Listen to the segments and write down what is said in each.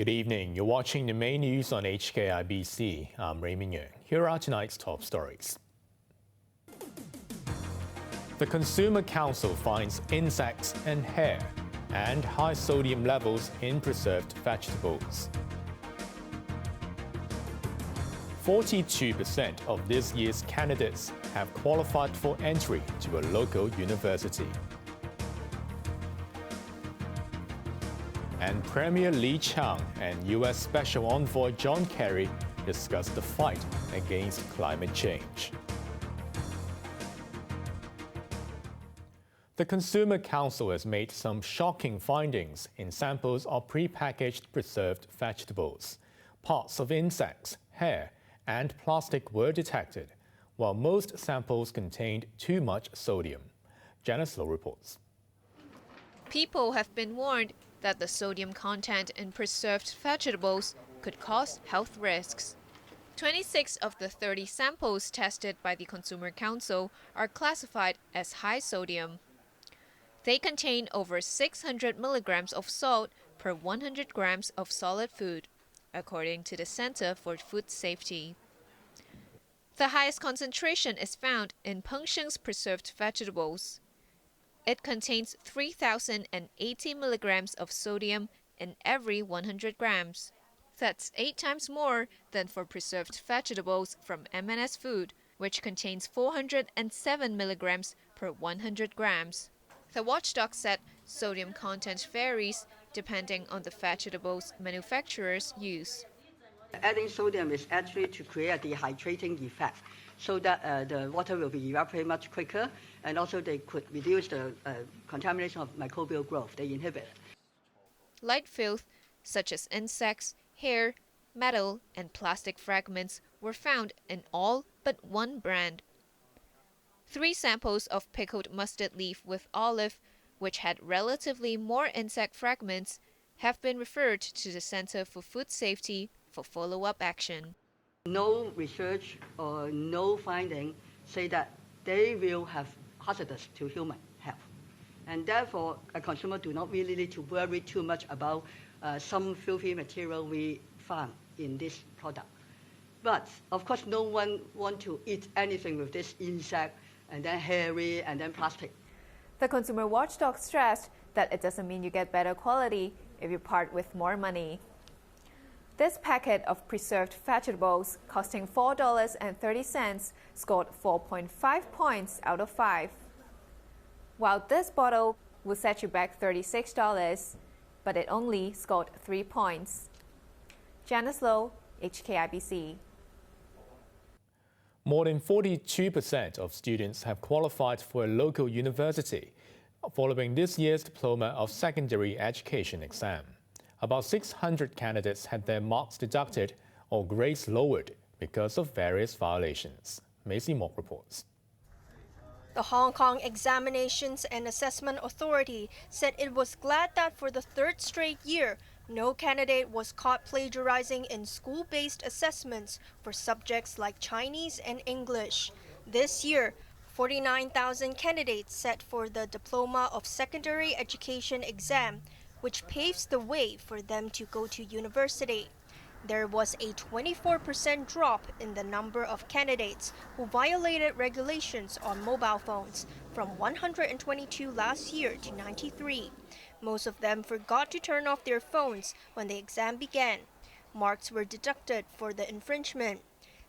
Good evening. You're watching the main news on HKIBC. I'm Raymond Yeung. Here are tonight's top stories. The Consumer Council finds insects and hair and high sodium levels in preserved vegetables. 42% of this year's candidates have qualified for entry to a local university. And Premier Li Qiang and US Special Envoy John Kerry discussed the fight against climate change. The Consumer Council has made some shocking findings in samples of prepackaged preserved vegetables. Parts of insects, hair, and plastic were detected, while most samples contained too much sodium. Janice Low reports. People have been warned that the sodium content in preserved vegetables could cause health risks. 26 of the 30 samples tested by the Consumer Council are classified as high sodium. They contain over 600 milligrams of salt per 100 grams of solid food, according to the Center for Food Safety. The highest concentration is found in Pengsheng's preserved vegetables. It contains 3,080 milligrams of sodium in every 100 grams. That's 8 times more than for preserved vegetables from M&S Food, which contains 407 milligrams per 100 grams. The watchdog said sodium content varies depending on the vegetables manufacturers use. Adding sodium is actually to create a dehydrating effect, so that the water will be evaporated much quicker, and also they could reduce the contamination of microbial growth. They inhibit. Light filth, such as insects, hair, metal, and plastic fragments, were found in all but one brand. 3 samples of pickled mustard leaf with olive, which had relatively more insect fragments, have been referred to the Center for Food Safety for follow-up action. No research or no finding say that they will have hazardous to human health. And therefore, a consumer do not really need to worry too much about some filthy material we found in this product. But of course, no one wants to eat anything with this insect and then hairy and then plastic. The consumer watchdog stressed that it doesn't mean you get better quality if you part with more money. This packet of preserved vegetables, costing $4.30, scored 4.5 points out of 5. While this bottle will set you back $36, but it only scored 3 points. Janice Low, HKIBC. More than 42% of students have qualified for a local university following this year's Diploma of Secondary Education exam. About 600 candidates had their marks deducted or grades lowered because of various violations. Macy Mock reports. The Hong Kong Examinations and Assessment Authority said it was glad that for the 3rd straight year, no candidate was caught plagiarizing in school-based assessments for subjects like Chinese and English. This year, 49,000 candidates set for the Diploma of Secondary Education exam, which paves the way for them to go to university. There was a 24% drop in the number of candidates who violated regulations on mobile phones, from 122 last year to 93. Most of them forgot to turn off their phones when the exam began. Marks were deducted for the infringement.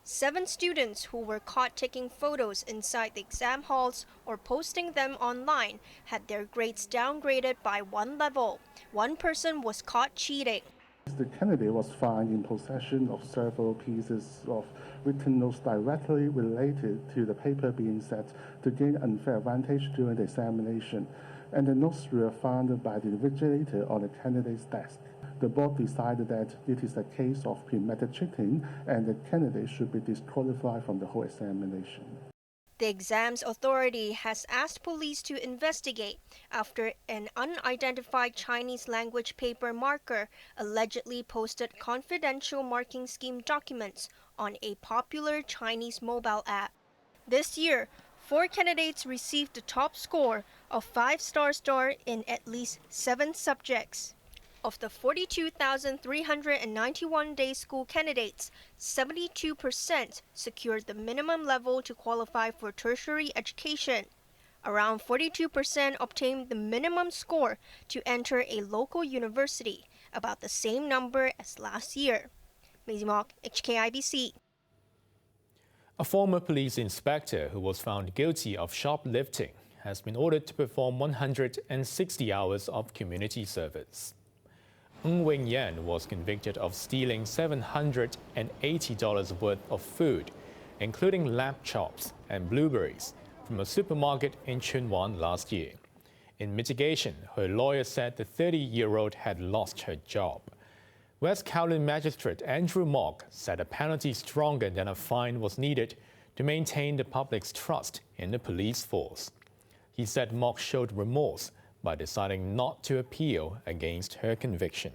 7 students who were caught taking photos inside the exam halls or posting them online had their grades downgraded by 1 level. 1 person was caught cheating. The candidate was found in possession of several pieces of written notes directly related to the paper being set to gain unfair advantage during the examination, and the notes were found by the invigilator on the candidate's desk. The board decided that it is a case of premeditated cheating and the candidate should be disqualified from the whole examination. The exams authority has asked police to investigate after an unidentified Chinese language paper marker allegedly posted confidential marking scheme documents on a popular Chinese mobile app. This year, 4 candidates received the top score of 5 star in at least 7 subjects. Of the 42,391 day school candidates, 72% secured the minimum level to qualify for tertiary education. Around 42% obtained the minimum score to enter a local university, about the same number as last year. Maisie Mok, HKIBC. A former police inspector who was found guilty of shoplifting has been ordered to perform 160 hours of community service. Raymond Yeung was convicted of stealing $780 worth of food, including lamb chops and blueberries, from a supermarket in Chunwan last year. In mitigation, her lawyer said the 30-year-old had lost her job. West Kowloon Magistrate Andrew Mok said a penalty stronger than a fine was needed to maintain the public's trust in the police force. He said Mok showed remorse by deciding not to appeal against her conviction.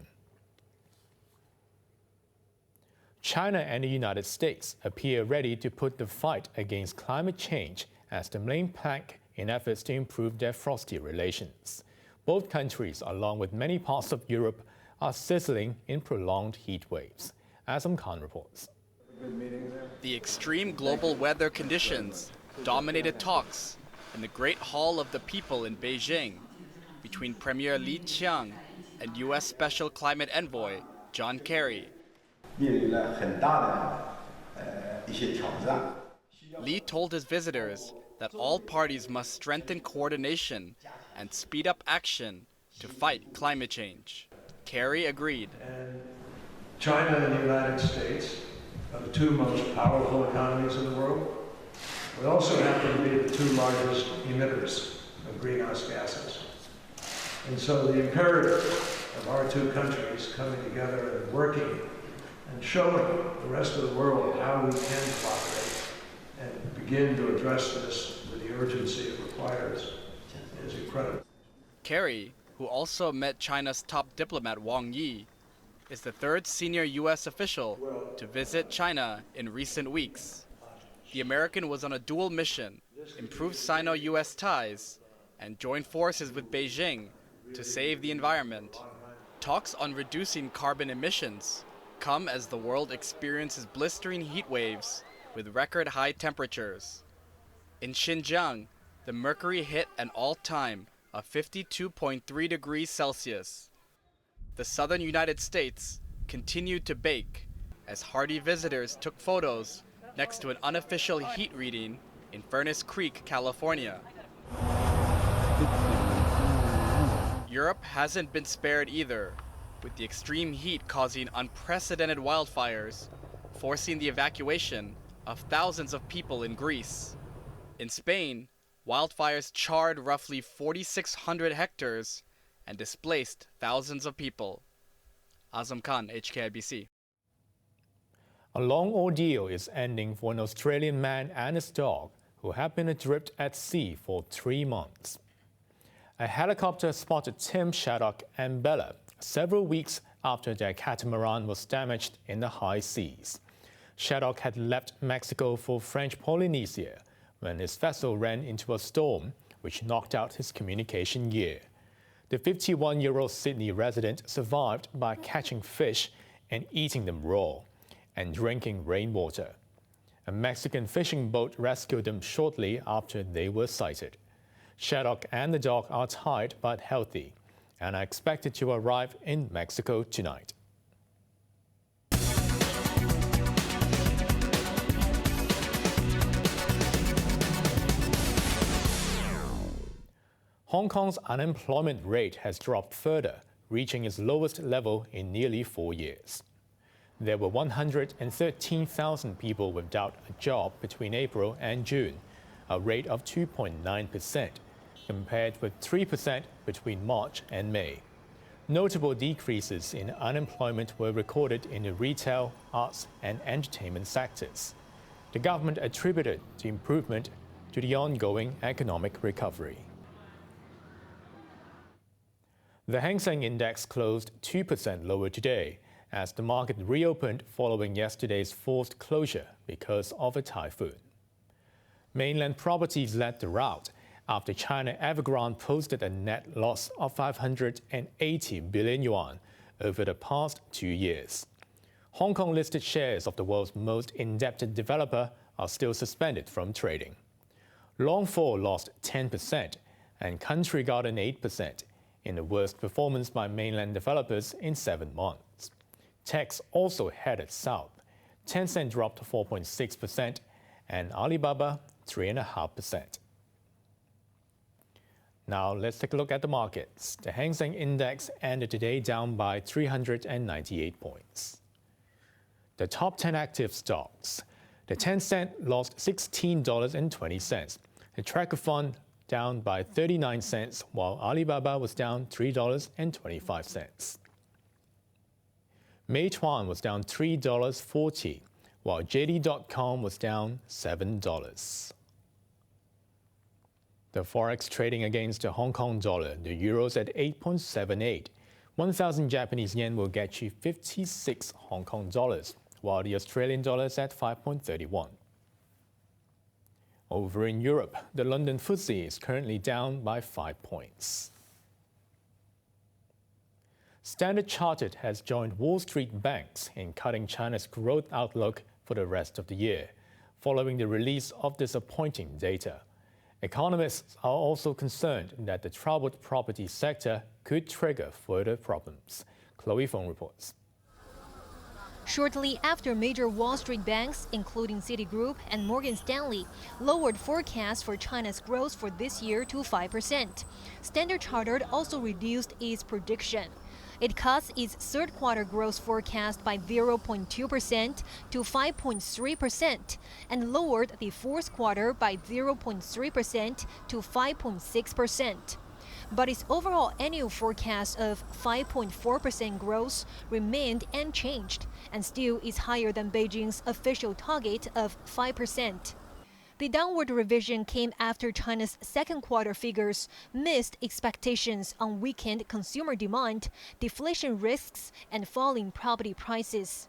China and the United States appear ready to put the fight against climate change as the main plank in efforts to improve their frosty relations. Both countries, along with many parts of Europe, are sizzling in prolonged heat waves. Azam Khan reports. The extreme global weather conditions dominated talks in the Great Hall of the People in Beijing between Premier Li Qiang and US Special Climate Envoy John Kerry. Li told his visitors that all parties must strengthen coordination and speed up action to fight climate change. Kerry agreed. And China and the United States are the two most powerful economies in the world. We also happen to be the two largest emitters of greenhouse gases. And so the imperative of our two countries coming together and working and showing the rest of the world how we can cooperate and begin to address this with the urgency it requires is incredible. Kerry, who also met China's top diplomat Wang Yi, is the third senior U.S. official to visit China in recent weeks. The American was on a dual mission, improve Sino-U.S. ties, and join forces with Beijing to save the environment. Talks on reducing carbon emissions come as the world experiences blistering heat waves with record high temperatures. In Xinjiang, the mercury hit an all-time of 52.3 degrees Celsius. The southern United States continued to bake as hardy visitors took photos next to an unofficial heat reading in Furnace Creek, California. Europe hasn't been spared either, with the extreme heat causing unprecedented wildfires, forcing the evacuation of thousands of people in Greece. In Spain, wildfires charred roughly 4,600 hectares and displaced thousands of people. Azam Khan, HKIBC. A long ordeal is ending for an Australian man and his dog who have been adrift at sea for 3 months. A helicopter spotted Tim, Shaddock and Bella several weeks after their catamaran was damaged in the high seas. Shaddock had left Mexico for French Polynesia when his vessel ran into a storm which knocked out his communication gear. The 51-year-old Sydney resident survived by catching fish and eating them raw and drinking rainwater. A Mexican fishing boat rescued them shortly after they were sighted. Shaddock and the dog are tired but healthy and are expected to arrive in Mexico tonight. Hong Kong's unemployment rate has dropped further, reaching its lowest level in nearly 4 years. There were 113,000 people without a job between April and June, a rate of 2.9%, compared with 3% between March and May. Notable decreases in unemployment were recorded in the retail, arts and entertainment sectors. The government attributed the improvement to the ongoing economic recovery. The Hang Seng Index closed 2% lower today as the market reopened following yesterday's forced closure because of a typhoon. Mainland properties led the rout after China Evergrande posted a net loss of 580 billion yuan, over the past 2 years. Hong Kong-listed shares of the world's most indebted developer are still suspended from trading. Longfor lost 10% and Country Garden 8% in the worst performance by mainland developers in 7 months. Techs also headed south. Tencent dropped 4.6% and Alibaba 3.5%. Now let's take a look at the markets. The Hang Seng Index ended today down by 398 points. The top 10 active stocks. The Tencent lost $16.20. The Tracker Fund down by 39 cents, while Alibaba was down $3.25. Meituan was down $3.40, while JD.com was down $7. The forex trading against the Hong Kong dollar, the euro's at 8.78. 1,000 Japanese yen will get you 56 Hong Kong dollars, while the Australian dollar is at 5.31. Over in Europe, the London FTSE is currently down by 5 points. Standard Chartered has joined Wall Street banks in cutting China's growth outlook for the rest of the year, following the release of disappointing data. Economists are also concerned that the troubled property sector could trigger further problems. Chloe Feng reports. Shortly after major Wall Street banks, including Citigroup and Morgan Stanley, lowered forecasts for China's growth for this year to 5%, Standard Chartered also reduced its prediction. It cuts its third quarter growth forecast by 0.2% to 5.3% and lowered the fourth quarter by 0.3% to 5.6%. But its overall annual forecast of 5.4% growth remained unchanged and still is higher than Beijing's official target of 5%. The downward revision came after China's second quarter figures missed expectations on weakened consumer demand, deflation risks, and falling property prices.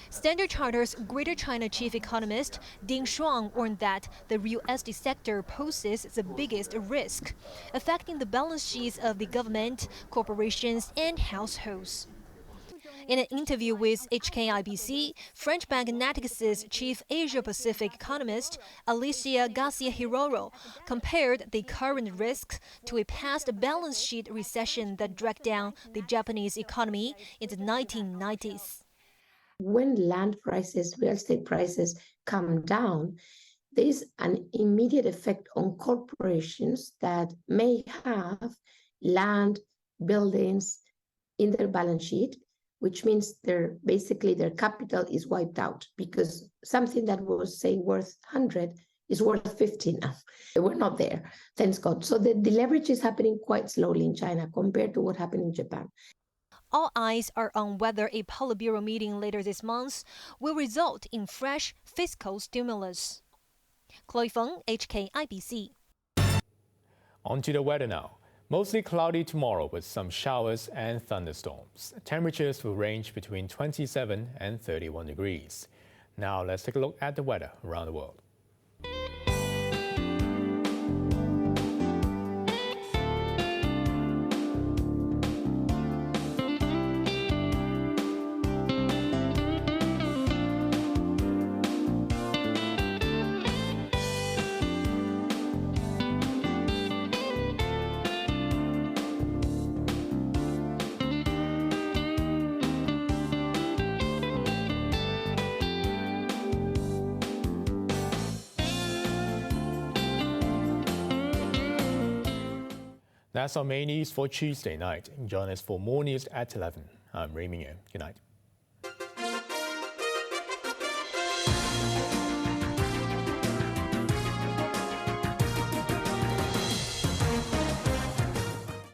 Standard Chartered's Greater China chief economist Ding Shuang warned that the real estate sector poses the biggest risk, affecting the balance sheets of the government, corporations, and households. In an interview with HKIBC, French bank Natixis chief Asia-Pacific economist Alicia Garcia-Hiroro compared the current risks to a past balance sheet recession that dragged down the Japanese economy in the 1990s. When land prices, real estate prices come down, there is an immediate effect on corporations that may have land, buildings in their balance sheet, which means their capital is wiped out because something that was, say, worth 100 is worth 50 now. We're not there, thanks God. So the leverage is happening quite slowly in China compared to what happened in Japan. All eyes are on whether a Politburo meeting later this month will result in fresh fiscal stimulus. Chloe Feng, HKIBC. On to the weather now. Mostly cloudy tomorrow with some showers and thunderstorms. Temperatures will range between 27 and 31 degrees. Now let's take a look at the weather around the world. That's our main news for Tuesday night. Join us for more news at 11. I'm Raymond Yeung. Good night.